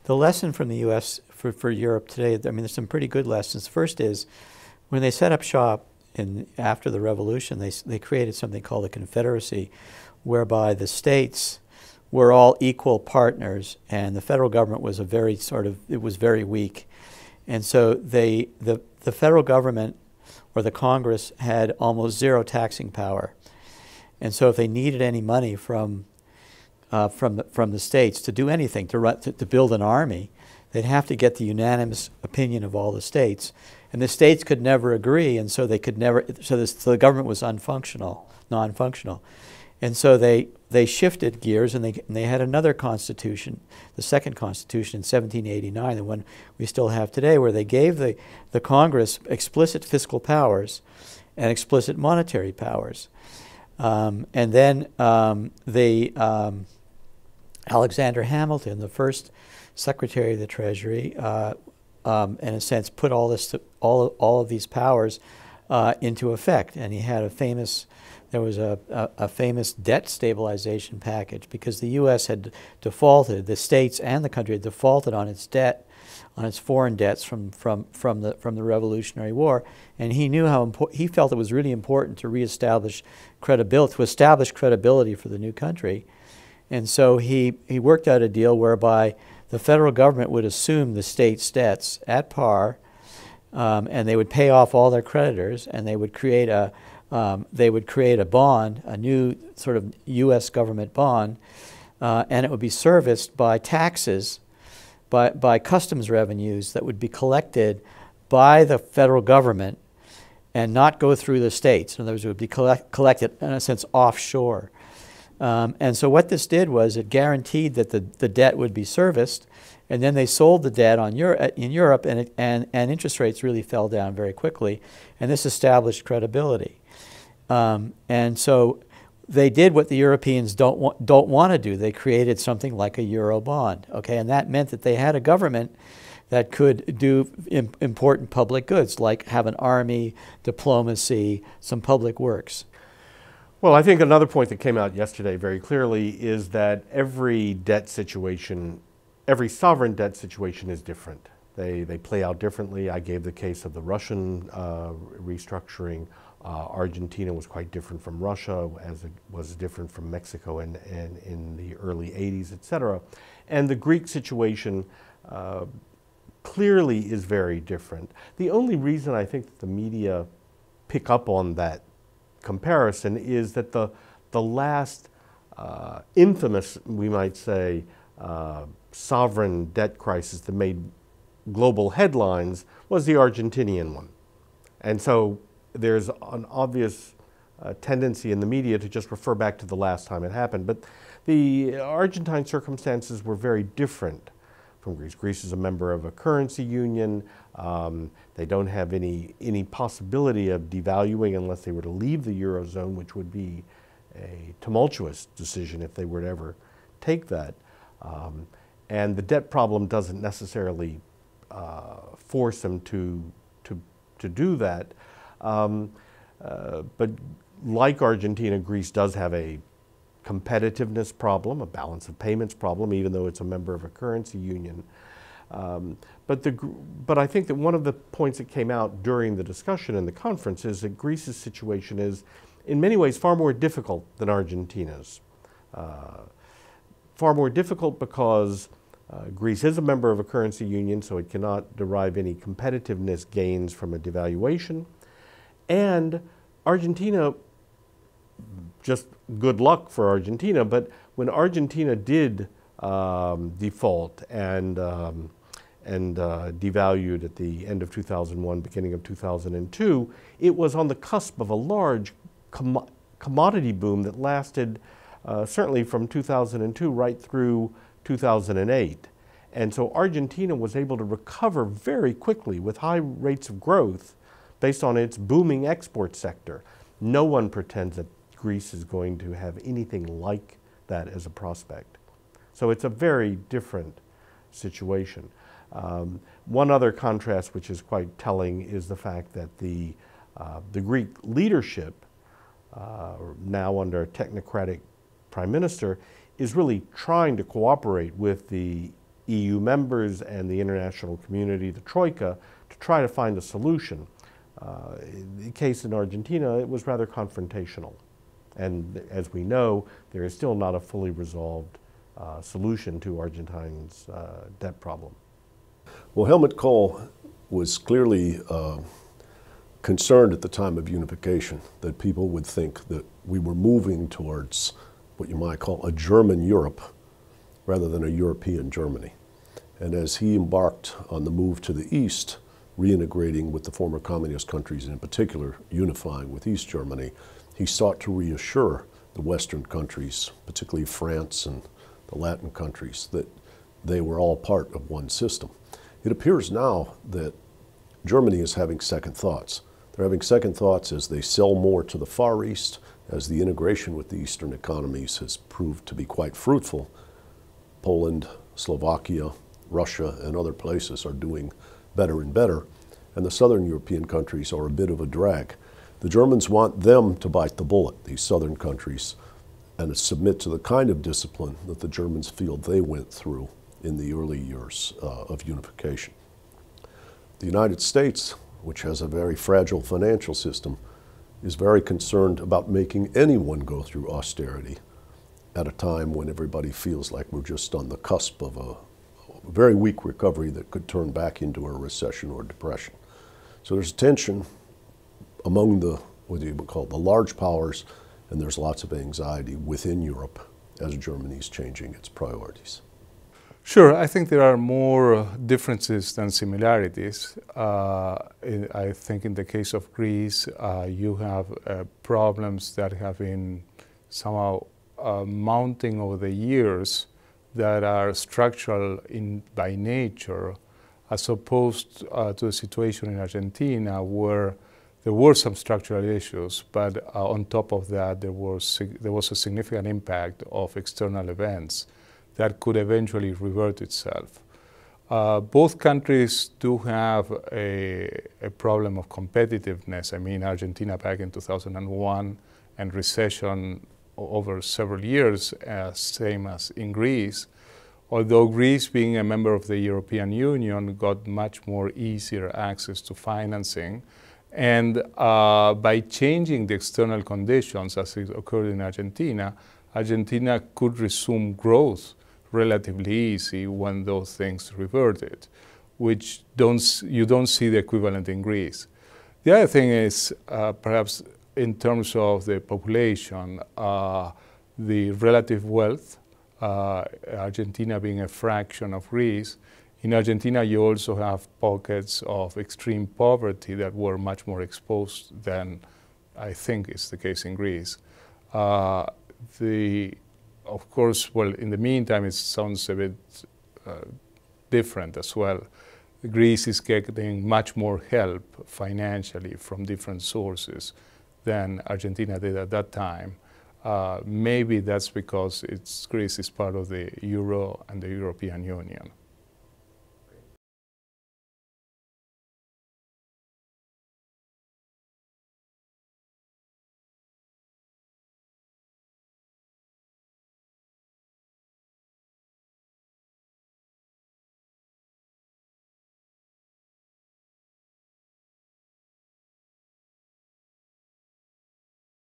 the lesson from the U.S. for Europe today, I mean, there's some pretty good lessons. First is, when they set up shop after the revolution, they created something called a confederacy, whereby the states were all equal partners, and the federal government was it was very weak. And so the federal government or the Congress had almost zero taxing power. And so if they needed any money from the states to do anything, to build an army, they'd have to get the unanimous opinion of all the states. And the states could never agree, and so they could never, so the government was non-functional. And so they shifted gears, and they had another constitution, the second constitution in 1789, the one we still have today, where they gave the Congress explicit fiscal powers and explicit monetary powers. And then Alexander Hamilton, the first Secretary of the Treasury, in a sense, put all of these powers into effect, and he had there was a famous debt stabilization package, because the U.S. had defaulted, the states and the country had defaulted on its debt, on its foreign debts from the Revolutionary War, and he knew he felt it was really important to establish credibility for the new country, and so he worked out a deal whereby the federal government would assume the states' debts at par, and they would pay off all their creditors, and they would create a bond, a new sort of U.S. government bond, and it would be serviced by taxes, by customs revenues that would be collected by the federal government and not go through the states. In other words, it would be collected, in a sense, offshore. And so what this did was it guaranteed that the debt would be serviced, and then they sold the debt in Europe, and interest rates really fell down very quickly, and this established credibility. And so they did what the Europeans don't want to do. They created something like a euro bond, okay, and that meant that they had a government that could do important public goods, like have an army, diplomacy, some public works. Well, I think another point that came out yesterday very clearly is that every sovereign debt situation is different. They play out differently. I gave the case of the Russian restructuring. Argentina was quite different from Russia, as it was different from Mexico and in the early 80s, et cetera. And the Greek situation clearly is very different. The only reason I think that the media pick up on that comparison is that the last infamous, we might say, sovereign debt crisis that made global headlines was the Argentinian one. And so there's an obvious tendency in the media to just refer back to the last time it happened. But the Argentine circumstances were very different from Greece. Greece is a member of a currency union. They don't have any possibility of devaluing unless they were to leave the Eurozone, which would be a tumultuous decision if they were to ever take that. And the debt problem doesn't necessarily force them to do that. But like Argentina, Greece does have a competitiveness problem, a balance of payments problem, even though it's a member of a currency union. But I think that one of the points that came out during the discussion in the conference is that Greece's situation is, in many ways, far more difficult than Argentina's. Far more difficult because Greece is a member of a currency union, so it cannot derive any competitiveness gains from a devaluation. And Argentina, just good luck for Argentina, but when Argentina did default and devalued at the end of 2001, beginning of 2002, it was on the cusp of a large commodity boom that lasted certainly from 2002 right through 2008. And so Argentina was able to recover very quickly with high rates of growth based on its booming export sector. No one pretends that Greece is going to have anything like that as a prospect. So it's a very different situation. One other contrast which is quite telling is the fact that the Greek leadership, now under a technocratic prime minister, is really trying to cooperate with the EU members and the international community, the Troika, to try to find a solution. In the case in Argentina, it was rather confrontational. And as we know, there is still not a fully resolved solution to Argentina's debt problem. Well, Helmut Kohl was clearly concerned at the time of unification that people would think that we were moving towards what you might call a German Europe rather than a European Germany. And as he embarked on the move to the East, reintegrating with the former communist countries, and in particular unifying with East Germany, he sought to reassure the Western countries, particularly France and the Latin countries, that they were all part of one system. It appears now that Germany is having second thoughts. They're having second thoughts as they sell more to the Far East, as the integration with the Eastern economies has proved to be quite fruitful. Poland, Slovakia, Russia, and other places are doing better and better, and the Southern European countries are a bit of a drag. The Germans want them to bite the bullet, these Southern countries, and submit to the kind of discipline that the Germans feel they went through in the early years of unification. The United States, which has a very fragile financial system, is very concerned about making anyone go through austerity at a time when everybody feels like we're just on the cusp of a very weak recovery that could turn back into a recession or depression. So there's tension among the, what you would call the large powers, and there's lots of anxiety within Europe as Germany's changing its priorities. Sure, I think there are more differences than similarities. I think in the case of Greece, you have problems that have been somehow mounting over the years that are structural by nature, as opposed to the situation in Argentina where there were some structural issues, but on top of that there was a significant impact of external events that could eventually revert itself. Both countries do have a problem of competitiveness. I mean, Argentina back in 2001 and recession over several years, same as in Greece. Although Greece, being a member of the European Union, got much more easier access to financing. And by changing the external conditions, as it occurred in Argentina, Argentina could resume growth relatively easy when those things reverted, which you don't see the equivalent in Greece. The other thing is perhaps in terms of the population, the relative wealth, Argentina being a fraction of Greece. In Argentina, you also have pockets of extreme poverty that were much more exposed than I think is the case in Greece. Of course, well, in the meantime, it sounds a bit different as well. Greece is getting much more help financially from different sources than Argentina did at that time. Maybe that's because Greece is part of the Euro and the European Union.